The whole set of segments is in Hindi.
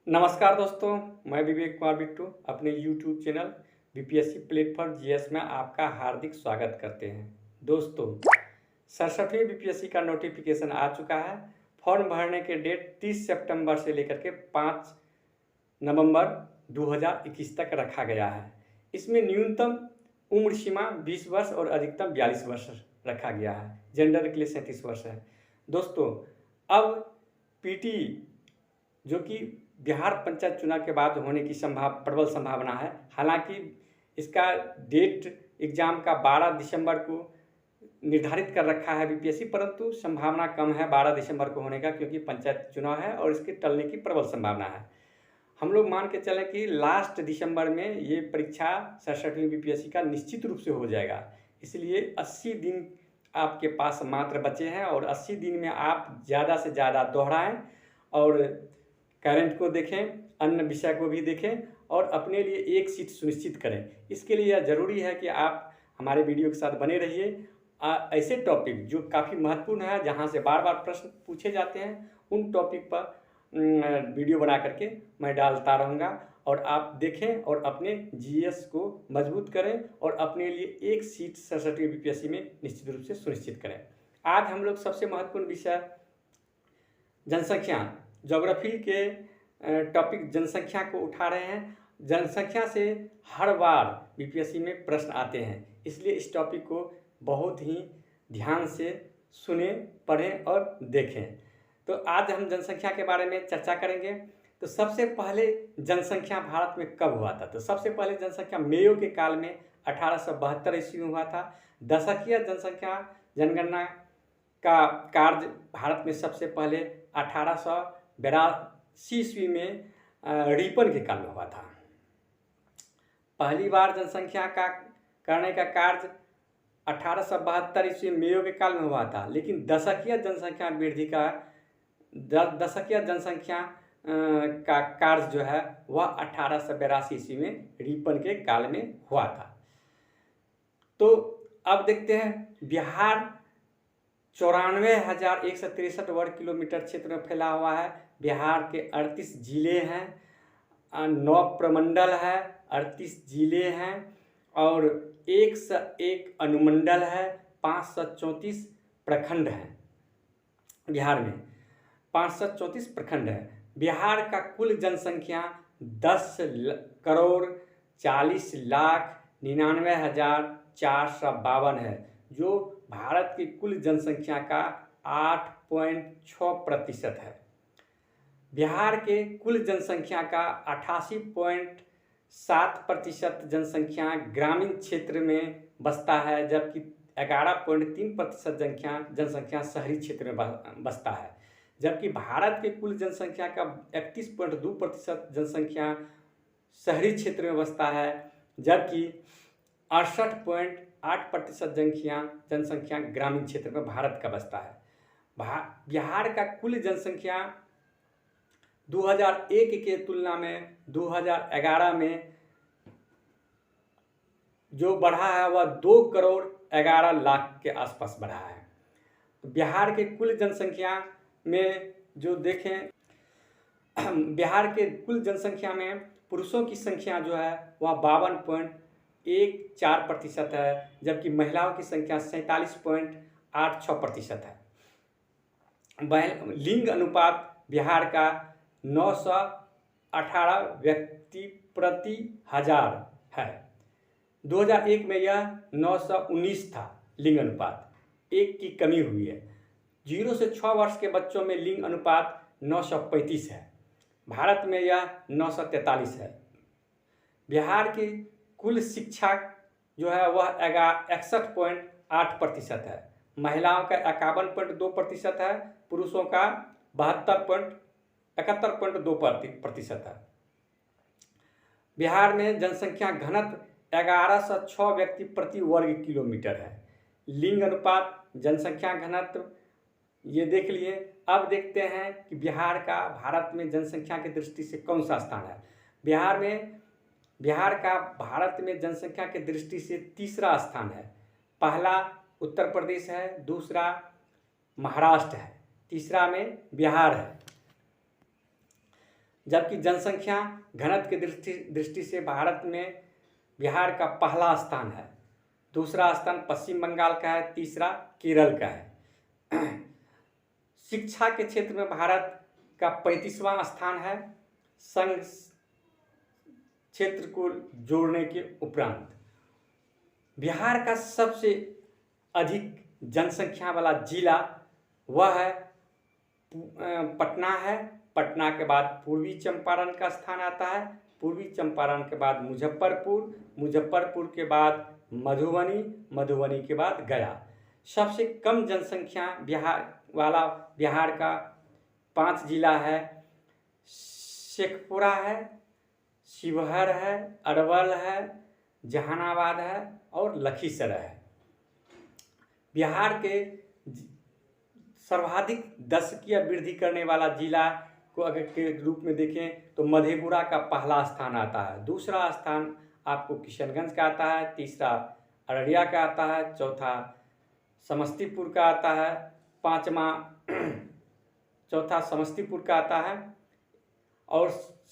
नमस्कार दोस्तों, मैं विवेक कुमार बिट्टू अपने YouTube channel BPSC platform GS में आपका हार्दिक स्वागत करते हैं। दोस्तों, 67वीं बीपीएससी का नोटिफिकेशन आ चुका है। फॉर्म भरने के डेट 30 सितंबर से लेकर के 5 नवंबर 2021 तक रखा गया है। इसमें न्यूनतम उम्र सीमा 20 वर्ष और अधिकतम 42 वर्ष रखा गया है। जेंडर के लिए 37 वर्ष है। दोस्तों, अब पीटी जो कि बिहार पंचायत चुनाव के बाद होने की प्रबल संभावना है। हालांकि इसका डेट एग्ज़ाम का 12 दिसंबर को निर्धारित कर रखा है बीपीएससी, परंतु संभावना कम है 12 दिसंबर को होने का, क्योंकि पंचायत चुनाव है और इसके टलने की प्रबल संभावना है। हम लोग मान के चलें कि लास्ट दिसंबर में ये परीक्षा 67वीं बीपीएससी का निश्चित रूप से हो जाएगा। इसलिए 80 दिन आपके पास मात्र बचे हैं और 80 दिन में आप ज़्यादा से ज़्यादा दोहराएं और करंट को देखें, अन्य विषय को भी देखें और अपने लिए एक सीट सुनिश्चित करें। इसके लिए यह ज़रूरी है कि आप हमारे वीडियो के साथ बने रहिए। ऐसे टॉपिक जो काफ़ी महत्वपूर्ण है, जहां से बार बार प्रश्न पूछे जाते हैं, उन टॉपिक पर वीडियो बना करके मैं डालता रहूँगा और आप देखें और अपने जीएस को मजबूत करें और अपने लिए एक सीट 67वीं बीपीएससी में निश्चित रूप से सुनिश्चित करें। आज हम लोग सबसे महत्वपूर्ण विषय जनसंख्या, ज्योग्राफी के टॉपिक जनसंख्या को उठा रहे हैं। जनसंख्या से हर बार बीपीएससी में प्रश्न आते हैं, इसलिए इस टॉपिक को बहुत ही ध्यान से सुने, पढ़ें और देखें। तो आज हम जनसंख्या के बारे में चर्चा करेंगे। तो सबसे पहले जनसंख्या भारत में कब हुआ था? तो सबसे पहले जनसंख्या मेयो के काल में 1872 ईस्वी में हुआ था। दशकीय जनसंख्या जनगणना का कार्य भारत में सबसे पहले 1882 ईस्वी में रिपन के काल में हुआ था। पहली बार जनसंख्या का करने का कार्य 1872 ईस्वी में मेयो के काल में हुआ था, लेकिन दशकीय जनसंख्या वृद्धि का दशकीय जनसंख्या का कार्य जो है वह 1882 ईस्वी में रिपन के काल में हुआ था। तो अब देखते हैं, बिहार 94,163 वर्ग किलोमीटर क्षेत्र में फैला हुआ है। बिहार के 38 जिले हैं, 9 प्रमंडल है, 38 जिले हैं और 101 अनुमंडल है, 534 प्रखंड हैं। बिहार में 534 प्रखंड है। बिहार का कुल जनसंख्या 10,40,99,452 है, जो भारत की कुल जनसंख्या का 8.6% है। बिहार के कुल जनसंख्या का 88.7% जनसंख्या ग्रामीण क्षेत्र में बसता है, जबकि 11.3% जनसंख्या शहरी क्षेत्र में बसता है। जबकि भारत के कुल जनसंख्या का 31.2% जनसंख्या शहरी क्षेत्र में बसता है, जबकि 68.8% जनसंख्या ग्रामीण क्षेत्र में भारत का बसता है। बिहार का कुल जनसंख्या 2001 के तुलना में 2011 में जो बढ़ा है वह 2,11,00,000 के आसपास बढ़ा है। बिहार के कुल जनसंख्या में जो देखें, बिहार के कुल जनसंख्या में पुरुषों की संख्या जो है वह 52.14% है, जबकि महिलाओं की संख्या 47.86% है। लिंग अनुपात बिहार का 918 व्यक्ति प्रति हजार है। 2001 में यह 919 था लिंग अनुपात, एक की कमी हुई है। 0 से 6 वर्ष के बच्चों में लिंग अनुपात 935 है। भारत में यह 943 है। बिहार की कुल शिक्षा जो है वह 61.8% है। महिलाओं का 51.2% है, पुरुषों का 71.2% है। बिहार में जनसंख्या घनत्व 1106 व्यक्ति प्रति वर्ग किलोमीटर है। लिंग अनुपात, जनसंख्या घनत्व ये देख लिए। अब देखते हैं कि बिहार का भारत में जनसंख्या की दृष्टि से कौन सा स्थान है। बिहार का भारत में जनसंख्या की दृष्टि से तीसरा स्थान है। पहला उत्तर प्रदेश है, दूसरा महाराष्ट्र है, तीसरा में बिहार है। जबकि जनसंख्या घनत्व की दृष्टि से भारत में बिहार का पहला स्थान है, दूसरा स्थान पश्चिम बंगाल का है, तीसरा केरल का है। शिक्षा के क्षेत्र में भारत का 35वां स्थान है, संघ क्षेत्र को जोड़ने के उपरांत। बिहार का सबसे अधिक जनसंख्या वाला जिला वह है पटना है। पटना के बाद पूर्वी चंपारण का स्थान आता है, पूर्वी चंपारण के बाद मुजफ्फरपुर, मुजफ्फरपुर के बाद मधुबनी, मधुबनी के बाद गया। सबसे कम जनसंख्या बिहार का 5 जिला है, शेखपुरा है, शिवहर है, अरवल है, जहानाबाद है और लखीसराय है। बिहार के सर्वाधिक दशकीय वृद्धि करने वाला जिला को अगर के रूप में देखें तो मधेपुरा का पहला स्थान आता है, दूसरा स्थान आपको किशनगंज का आता है, तीसरा अररिया का आता है, चौथा समस्तीपुर का आता है, चौथा समस्तीपुर का आता है और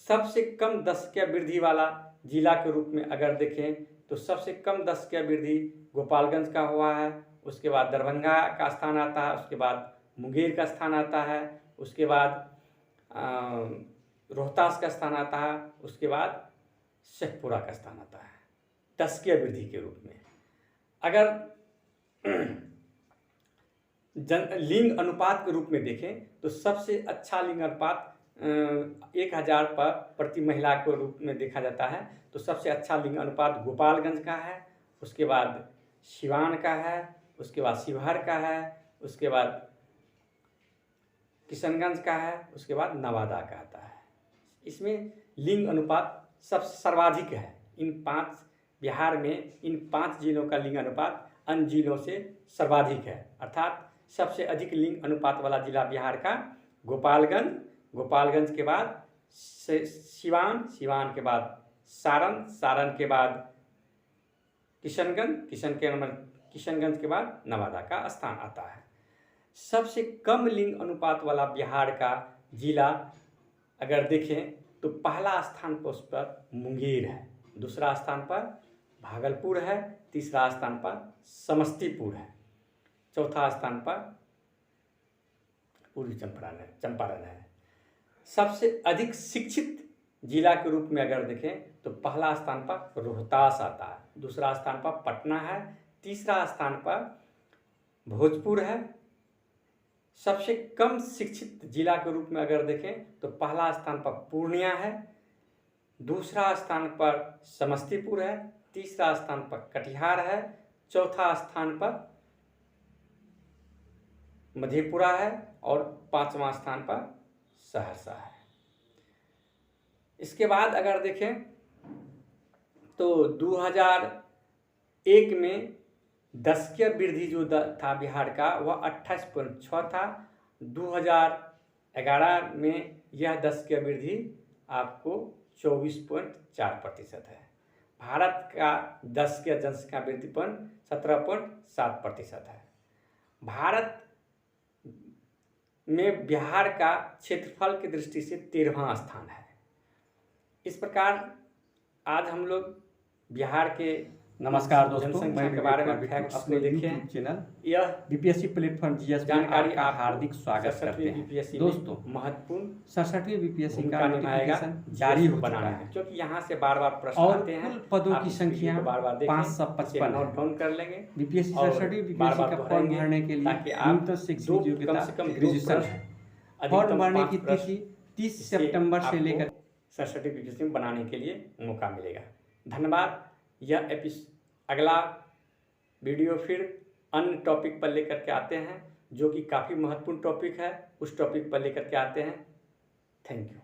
सबसे कम दशकीय वृद्धि वाला जिला के रूप में अगर देखें तो सबसे कम दशकीय वृद्धि गोपालगंज का हुआ है, उसके बाद दरभंगा का स्थान आता है, उसके बाद मुंगेर का स्थान आता है, उसके बाद रोहतास का स्थान आता है, उसके बाद शेखपुरा का स्थान आता है दशकीय वृद्धि के रूप में। अगर लिंग अनुपात के रूप में देखें तो सबसे अच्छा लिंग अनुपात 1000 पर प्रति महिला के रूप में देखा जाता है, तो सबसे अच्छा लिंग अनुपात गोपालगंज का है, उसके बाद सिवान का है, उसके बाद शिवहर का है, उसके बाद किशनगंज का है, उसके बाद नवादा का आता है। इसमें लिंग अनुपात सबसे सर्वाधिक है। इन 5 बिहार में इन 5 जिलों का लिंग अनुपात अन्य जिलों से सर्वाधिक है, अर्थात सबसे अधिक लिंग अनुपात वाला जिला बिहार का गोपालगंज, गोपालगंज के बाद सिवान, सिवान के बाद सारण, सारण के बाद किशनगंज, किशनगंज के बाद नवादा का स्थान आता है। सबसे कम लिंग अनुपात वाला बिहार का जिला अगर देखें तो पहला स्थान पर उस पर मुंगेर है, दूसरा स्थान पर भागलपुर है, तीसरा स्थान पर समस्तीपुर है, चौथा स्थान पर पूर्वी चंपारण है। सबसे अधिक शिक्षित जिला के रूप में अगर देखें तो पहला स्थान पर रोहतास आता है, दूसरा स्थान पर पटना है, तीसरा स्थान पर भोजपुर है। सबसे कम शिक्षित जिला के रूप में अगर देखें तो पहला स्थान पर पूर्णिया है, दूसरा स्थान पर समस्तीपुर है, तीसरा स्थान पर कटिहार है, चौथा स्थान पर मधेपुरा है और 5वां स्थान पर सहरसा है। इसके बाद अगर देखें तो 2001 में दशकीय वृद्धि जो था बिहार का वह 28.6 था, 2011 में यह दशकीय वृद्धि आपको 24.4% है। भारत का दशकीय जनसंख्या वृद्धिपन 17.7% है। भारत में बिहार का क्षेत्रफल की दृष्टि से 13वां स्थान है। इस प्रकार आज हम लोग बिहार के नमस्कार दोस्तों, जनसंख्या के बारे में फैक्ट्स को देखें। चैनल यह बीपीएससी प्लेटफॉर्म जीएस जानकारी का आप हार्दिक स्वागत करते हैं। दोस्तों, महत्वपूर्ण 67वीं बीपीएससी का भूमिका निभाएगा नोटिफिकेशन जारी हो चुका बनाने है, में, क्योंकि यहाँ से बार-बार प्रश्न और आते हैं। कुल पदों आप की इस वीडियो संख्या को बार-बार देखें, 555 नोट डाउन कर लेंगे। बीपीएससी और 67वीं बीपीएससी बार-बार का फॉर्म दोहराएंगे भरने के लिए ताकि आप न्यूनतम शिक्षक योग्यता ग्रेजुएशन है। फॉर्म भरने की तिथि 30 सितंबर से लेकर 67वीं बीपीएससी में बनाने के लिए मौका मिलेगा। धन्यवाद। यह अगला वीडियो फिर अन्य टॉपिक पर लेकर के आते हैं, जो कि काफ़ी महत्वपूर्ण टॉपिक है, उस टॉपिक पर लेकर के आते हैं। Thank you.